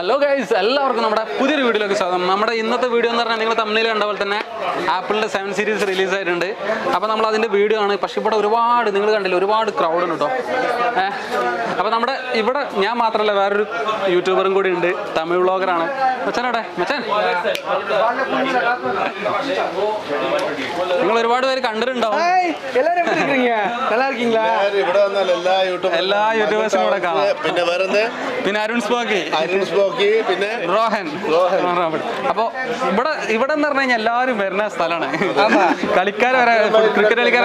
Hello guys, എല്ലാവർക്കും നമ്മുടെ പുതിയൊരു വീഡിയോയിലേക്ക് സ്വാഗതം. നമ്മുടെ ഇന്നത്തെ വീഡിയോ എന്ന് പറഞ്ഞാൽ നിങ്ങൾ തമ്മിൽ കണ്ട പോലെ തന്നെ ആപ്പിളിൻ്റെ 7 സീരീസ് റിലീസ് ആയിട്ടുണ്ട്. അപ്പോൾ നമ്മൾ അതിൻ്റെ വീഡിയോ ആണ്. പക്ഷേ ഇവിടെ ഒരുപാട് നിങ്ങൾ കണ്ടില്ല, ഒരുപാട് ക്രൗഡ് ഉണ്ട് കേട്ടോ. അപ്പോൾ നമ്മുടെ ഇവിടെ ഞാൻ മാത്രമല്ല, വേറൊരു യൂട്യൂബറും കൂടി ഉണ്ട്, തമിഴ് വ്ളോഗറാണ്. മച്ചാനോടെ മച്ചാൻ, നിങ്ങൾ ഒരുപാട് പേര് കണ്ടിട്ടുണ്ടാവും. എല്ലാ യൂട്യൂബേഴ്സിനും കൂടെ കാണാം. പിന്നെ അരുൺ സ്പോക്കി, പിന്നെ റോഹൻ. അപ്പൊ ഇവിടെ എന്ന് പറഞ്ഞു കഴിഞ്ഞാൽ എല്ലാവരും വരുന്ന സ്ഥലമാണ്. കളിക്കാർ വരെ, ക്രിക്കറ്റ് കളിക്കാർ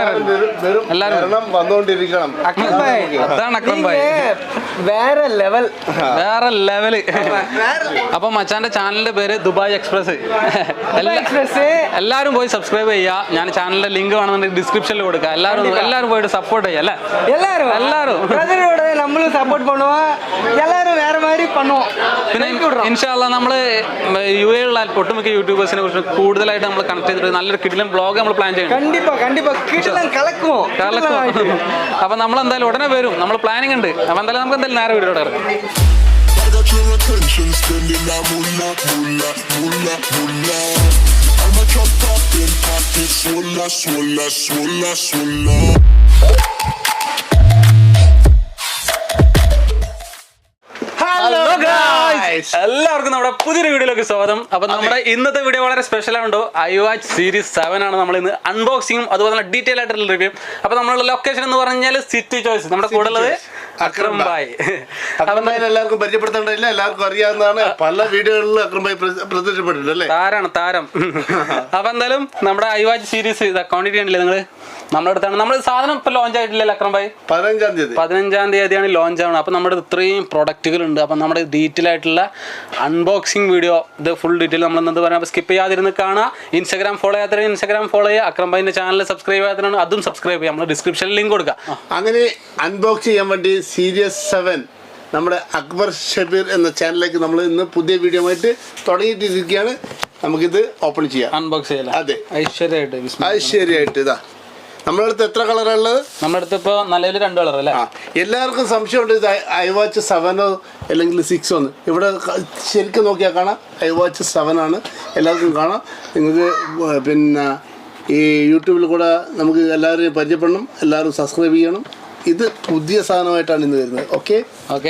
എല്ലാവരും വന്നുകൊണ്ടിരിക്കണം. അതാണ് അക്രം ഭായ്, വേറെ ലെവല്. അപ്പൊ മച്ചാന്റെ ചാനലിന്റെ പേര് ദുബായ് എക്സ്പ്രസ്. എല്ലാരും പോയി സബ്സ്ക്രൈബ് ചെയ്യാ. ഞാൻ ചാനലിന്റെ ലിങ്ക് വേണമെന്നുണ്ടെങ്കിൽ ഡിസ്ക്രിപ്ഷനിൽ കൊടുക്കാം. എല്ലാരും പോയിട്ട് സപ്പോർട്ട് ചെയ്യാം. അല്ലേ, എല്ലാരും നമ്മളും സപ്പോർട്ട് பண்ணுவோம். எல்லாரும் வேற மாதிரி பண்ணுவோம். പിന്നെ ഇൻഷാ അല്ലാഹ് നമ്മള് UAE ഉള്ള ഒട്ടുമിക്ക യൂട്യൂബേഴ്സിനെ കുറിച്ച് കൂടുതലായിട്ട് നമ്മൾ കണക്ട് ചെയ്തിട്ട് നല്ലൊരു കിടിലൻ വ്ളോഗ് നമ്മൾ പ്ലാൻ ചെയ്യണം. കലക്കും. അപ്പൊ നമ്മൾ എന്തായാലും ഉടനെ വരും, നമ്മൾ പ്ലാനിങ് ഉണ്ട്. അപ്പൊ എന്തായാലും നമുക്ക് എന്തായാലും നേരെ വീഡിയോ ഇറങ്ങാം. എല്ലാവർക്കും നമ്മുടെ പുതിയൊരു വീഡിയോയിലേക്ക് സ്വാഗതം. അപ്പൊ നമ്മുടെ ഇന്നത്തെ വീഡിയോ വളരെ സ്പെഷ്യൽ ആണ്. iWatch സീരീസ് 7 ആണ് നമ്മൾ ഇന്ന് അൺബോക്സിംഗും അതുപോലെ തന്നെ ഡീറ്റെയിൽ ആയിട്ടുള്ള റിവ്യൂ. അപ്പൊ നമ്മളുള്ള ലൊക്കേഷൻ എന്ന് പറഞ്ഞാൽ സിറ്റി ചോയ്സ്. നമ്മുടെ കൂടെ ഉള്ളത് അക്രം ഭായ്. എല്ലാവർക്കും പരിചയപ്പെടുത്തേണ്ടതില്ല, എല്ലാവർക്കും അറിയാവുന്നതാണ്. പല വീഡിയോകളിലും അക്രം ഭായ് പ്രത്യക്ഷപ്പെട്ടിട്ടുണ്ട്. താരം. അപ്പൊ എന്തായാലും നമ്മുടെ iWatch സീരീസ് ക്വാണ്ടിറ്റി ഉണ്ടല്ലേ നിങ്ങള് നമ്മുടെ അടുത്താണ്. നമ്മൾ സാധനം ഇപ്പൊ ലോഞ്ച് ആയിട്ടില്ലല്ലോ അക്രം ഭായ്? 15-ാം തീയതിയാണ് ലോഞ്ച് ആവുന്നത്. അപ്പൊ നമ്മുടെ ഇത്രയും പ്രൊഡക്റ്റുകൾ ഉണ്ട്. അപ്പൊ നമ്മുടെ ഡീറ്റെയിൽ ആയിട്ടുള്ള അൺബോക്സിംഗ് വീഡിയോ, ഇത് ഫുൾ ഡീറ്റെയിൽ നമ്മൾ എന്താ പറയുക, സ്കിപ്പ് ചെയ്യാതിരുന്ന് കാണാം. ഇൻസ്റ്റാഗ്രാം ഫോളോ ചെയ്യാത്ത ഇൻസ്റ്റാഗ്രാം ഫോളോ ചെയ്യുക. അക്രം ഭായിന്റെ ചാനൽ സബ്സ്ക്രൈബ് ചെയ്യാത്തതാണ്, അതും സബ്സ്ക്രൈബ് ചെയ്യാം. നമ്മൾ ഡിസ്ക്രിപ്ഷനിൽ ലിങ്ക് കൊടുക്കാം. അങ്ങനെ അൺബോക്സ് ചെയ്യാൻ വേണ്ടി സീരീസ് 7 നമ്മുടെ അക്ബർ ഷബീർ എന്ന ചാനലിലേക്ക് നമ്മൾ ഇന്ന് പുതിയ വീഡിയോ ആയിട്ട് തുടങ്ങിയിട്ടിരിക്കുകയാണ്. നമുക്കിത് ഓപ്പൺ ചെയ്യാം, അൺബോക്സ് ചെയ്യാം. അതെ, ഐശ്വര്യമായിട്ട്. ഇതാ നമ്മുടെ അടുത്ത് എത്ര കളറുള്ളത്? നമ്മുടെ അടുത്ത് ഇപ്പോൾ നിലവിൽ 2 കളർ അല്ലേ? എല്ലാവർക്കും സംശയമുണ്ട് ഇത് iWatch 7 അല്ലെങ്കിൽ 6 ഇവിടെ ശരിക്കും നോക്കിയാൽ കാണാം iWatch 7 ആണ്. എല്ലാവർക്കും കാണാം. നിങ്ങൾക്ക് പിന്നെ ഈ യൂട്യൂബിൽ കൂടെ നമുക്ക് എല്ലാവരെയും പരിചയപ്പെടണം, എല്ലാവരും സബ്സ്ക്രൈബ് ചെയ്യണം. ഇത് പുതിയ സാധനമായിട്ടാണ് ഇന്ന് വരുന്നത്. ഓക്കെ,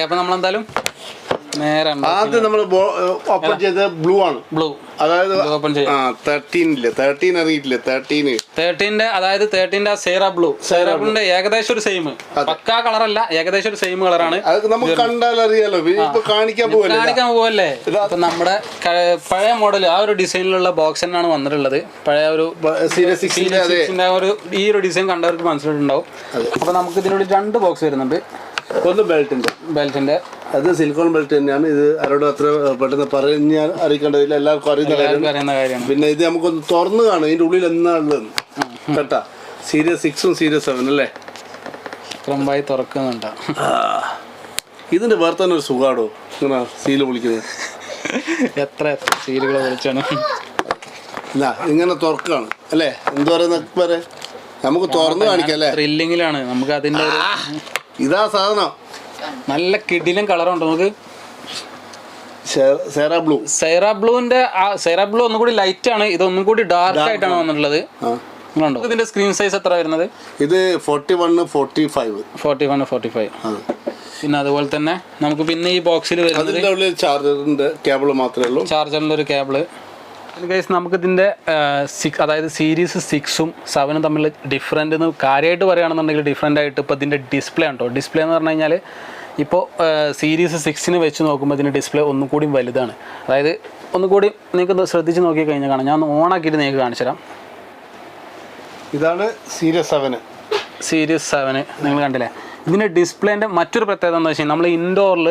അപ്പോൾ നമ്മളെന്തായാലും നേരെ ആദ്യം നമ്മൾ ഓപ്പൺ ചെയ്തത് ബ്ലൂ ആണ്. അതായത് 13 അറിയിട്ടില്ല, 13 അതായത് 13 സേറ ബ്ലൂന്റെ ഏകദേശം ഒരു സെയിം, പക്കാ കളറല്ല, ഏകദേശം ഒരു സെയിം കളറാണ്. നമുക്ക് കണ്ടാൽ അറിയാലോ, കാണിക്കാൻ പോവല്ലേ. അപ്പൊ നമ്മുടെ പഴയ മോഡൽ ആ ഒരു ഡിസൈനിലുള്ള ബോക്സ് തന്നെയാണ് വന്നിട്ടുള്ളത്. പഴയ ഒരു ഈ ഒരു ഡിസൈൻ കണ്ടവർക്ക് മനസ്സിലായിട്ടുണ്ടാവും. അപ്പൊ നമുക്ക് ഇതിനുള്ളിൽ 2 ബോക്സ് വരുന്നുണ്ട്. ഒന്ന് ബെൽറ്റിന്റെ അത് സിലിക്കോൺ ബെൽറ്റ് തന്നെയാണ്. ഇത് ആരോടും അത്ര പെട്ടെന്ന് പറഞ്ഞാൽ അറിയിക്കേണ്ടതില്ല, എല്ലാവർക്കും അറിയുന്ന കാര്യമാണ്. പിന്നെ ഇത് നമുക്കൊന്ന് തുറന്നു കാണും ഇതിന്റെ ഉള്ളിൽ എന്നാണുള്ളത് കേട്ടാ. സീരീസ് 6 സീരീസ് 7 അല്ലേ? തുറക്കുന്നുണ്ട്. ഇതിന്റെ വേറെ തന്നെ ഒരു സുഖാടോ, ഇങ്ങനെ സീല് പൊളിക്കുന്നത്. എത്ര സീലുകൾ പൊളിച്ചാണ് ഇങ്ങനെ തുറക്കാണ് അല്ലേ? എന്ത് പറയുന്ന നമുക്ക് തുറന്നു കാണിക്കാം അല്ലേ? ത്രില്ലിങ്ങിലാണ് നമുക്ക് അതിന്റെ. ഇതാ സാധനം, നല്ല കിടിലൻ കളറുണ്ട്. നമുക്ക് സേറ ബ്ലൂവിന്റെ സേറ ബ്ലൂ ഒന്നും കൂടി ലൈറ്റ് ആണ്, ഇത് ഒന്നും കൂടി ഡാർക്ക് ആയിട്ടാണ് വന്നിട്ടുള്ളത്. ഇതിന്റെ സ്ക്രീൻ സൈസ് എത്ര വരുന്നത്? ഇത് 41-45. പിന്നെ അതുപോലെ തന്നെ നമുക്ക് പിന്നെ ഈ ബോക്സിൽ വരുന്നത് ചാർജറിന്റെ കേബിൾ മാത്രമേ ഉള്ളൂ. ചാർജറിന്റെ ഒരു കേബിള്. ഗൈസ്, നമുക്കിതിൻ്റെ അതായത് സീരീസ് 6ഉം 7ഉം തമ്മിൽ ഡിഫറെൻ്റ് എന്ന് കാര്യമായിട്ട് പറയുകയാണെന്നുണ്ടെങ്കിൽ ഡിഫറെൻ്റ് ആയിട്ട് ഇപ്പോൾ ഇതിൻ്റെ ഡിസ്പ്ലേ ആണ് കേട്ടോ. ഡിസ്പ്ലേ എന്ന് പറഞ്ഞു കഴിഞ്ഞാൽ ഇപ്പോൾ സീരീസ് 6ന് വെച്ച് നോക്കുമ്പോൾ ഇതിൻ്റെ ഡിസ്പ്ലേ ഒന്നും കൂടി വലുതാണ്. അതായത് ഒന്നുകൂടി നിങ്ങൾക്ക് ശ്രദ്ധിച്ച് നോക്കി കഴിഞ്ഞാൽ കാണാം. ഞാൻ ഒന്ന് ഓണാക്കിയിട്ട് നിങ്ങൾക്ക് കാണിച്ചു തരാം. ഇതാണ് സീരീസ് 7 നിങ്ങൾ കണ്ടില്ലേ? ഇതിൻ്റെ ഡിസ്പ്ലേൻ്റെ മറ്റൊരു പ്രത്യേകത എന്താ വെച്ച് കഴിഞ്ഞാൽ നമ്മൾ ഇൻഡോറിൽ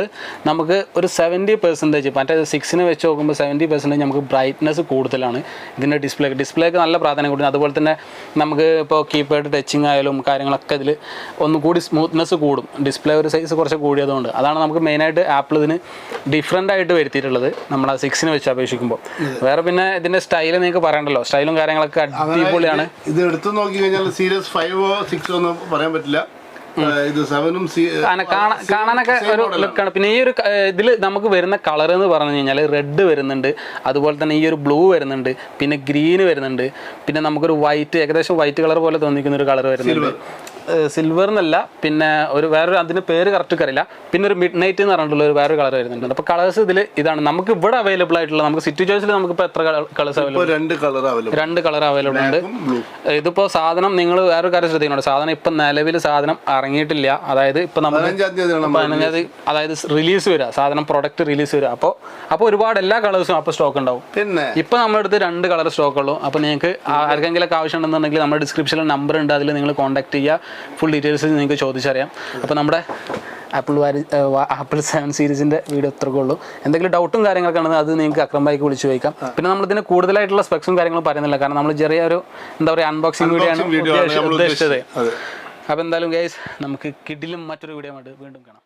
നമുക്ക് ഒരു 70%, മറ്റേ 6ന് വെച്ച് നോക്കുമ്പോൾ 70% നമുക്ക് ബ്രൈറ്റ്നസ് കൂടുതലാണ് ഇതിൻ്റെ ഡിസ്പ്ലേക്ക് നല്ല പ്രാധാന്യം കൊടുക്കും. അതുപോലെ തന്നെ നമുക്ക് ഇപ്പോൾ കീപാഡ് ടച്ചിങ് ആയാലും കാര്യങ്ങളൊക്കെ ഇതിൽ ഒന്നുകൂടി സ്മൂത്ത്നെസ് കൂടും. ഡിസ്പ്ലേ ഒരു സൈസ് കുറച്ച് കൂടിയതുകൊണ്ട് അതാണ് നമുക്ക് മെയിനായിട്ട് ആപ്പിൾ ഇതിന് ഡിഫറെൻ്റ് ആയിട്ട് വരുത്തിയിട്ടുള്ളത് നമ്മൾ ആ 6ന് വെച്ച് അപേക്ഷിക്കുമ്പോൾ. വേറെ പിന്നെ ഇതിൻ്റെ സ്റ്റൈൽ നിങ്ങൾക്ക് പറയണ്ടല്ലോ, സ്റ്റൈലും കാര്യങ്ങളൊക്കെ അടിപൊളിയാണ്. ഇത് എടുത്തു നോക്കി കഴിഞ്ഞാൽ സീരീസ് 5 6 ഒന്നും പറയാൻ പറ്റില്ല. ഇത് 7ഉം കാണാനൊക്കെ ഒരു ലുക്കാണ്. പിന്നെ ഈ ഒരു ഇതിൽ നമുക്ക് വരുന്ന കളർ എന്ന് പറഞ്ഞു കഴിഞ്ഞാൽ റെഡ് വരുന്നുണ്ട്, അതുപോലെ തന്നെ ഈ ഒരു ബ്ലൂ വരുന്നുണ്ട്, പിന്നെ ഗ്രീന് വരുന്നുണ്ട്, പിന്നെ നമുക്കൊരു വൈറ്റ്, ഏകദേശം വൈറ്റ് കളർ പോലെ തോന്നിക്കുന്ന ഒരു കളർ വരുന്നുണ്ട്. സിൽവർ എന്നല്ല, പിന്നെ ഒരു വേറൊരു അതിന് പേര് കറക്റ്റ് അറിയില്ല, പിന്നെ ഒരു മിഡ് നൈറ്റ് എന്ന് പറഞ്ഞിട്ടുള്ള ഒരു വേറൊരു കളർ വരുന്നുണ്ട്. അപ്പോൾ കളേഴ്സ് ഇതിൽ ഇതാണ് നമുക്ക് ഇവിടെ അവൈലബിൾ ആയിട്ടുള്ള. നമുക്ക് സിറ്റി ചോയ്സിൽ നമുക്കിപ്പോൾ എത്ര കളേഴ്സ് അവൈലബിൾ? രണ്ട് കളർ അവൈലബിൾ ഉണ്ട്. ഇതിപ്പോൾ സാധനം നിങ്ങൾ വേറൊരു കാര്യം ശ്രദ്ധിക്കണം, സാധനം ഇപ്പം നിലവിൽ സാധനം ഇറങ്ങിയിട്ടില്ല. അതായത് ഇപ്പം നമ്മൾ 15 അതായത് റിലീസ് വരിക, സാധനം പ്രൊഡക്റ്റ് റിലീസ് വരിക. അപ്പോൾ ഒരുപാട് എല്ലാ കളേഴ്സും അപ്പോൾ സ്റ്റോക്ക് ഉണ്ടാവും. പിന്നെ ഇപ്പം നമ്മുടെ അടുത്ത് 2 കളർ സ്റ്റോക്ക് ഉള്ളൂ. അപ്പോൾ നിങ്ങൾക്ക് ആർക്കെങ്കിലൊക്കെ ആവശ്യം ഉണ്ടെന്നുണ്ടെങ്കിൽ നമ്മുടെ ഡിസ്ക്രിപ്ഷനിൽ നമ്പർ ഉണ്ട്, അതിൽ നിങ്ങൾ കോൺടാക്ട് ചെയ്യുക. ഫുൾ ഡീറ്റെയിൽസ് നിങ്ങൾക്ക് ചോദിച്ചറിയാം. അപ്പോൾ നമ്മുടെ ആപ്പിൾ 7 സീരീസിൻ്റെ വീഡിയോ ഇത്രയൊക്കെ ഉള്ളൂ. എന്തെങ്കിലും ഡൗട്ടും കാര്യങ്ങളൊക്കെ ആണെങ്കിൽ അത് നിങ്ങൾക്ക് അക്രം ബൈക്ക് വിളിച്ച് ചോദിക്കാം. പിന്നെ നമ്മളിതിന് കൂടുതലായിട്ടുള്ള സ്പെക്സും കാര്യങ്ങളും പറയുന്നില്ല, കാരണം നമ്മൾ ചെറിയൊരു എന്താ പറയുക അൺബോക്സിംഗ് വീഡിയോ ആണ് ഉദ്ദേശിച്ചത്. അപ്പോൾ എന്തായാലും ഗൈസ് നമുക്ക് കിഡിലും മറ്റൊരു വീഡിയോ ആയിട്ട് വീണ്ടും കാണാം.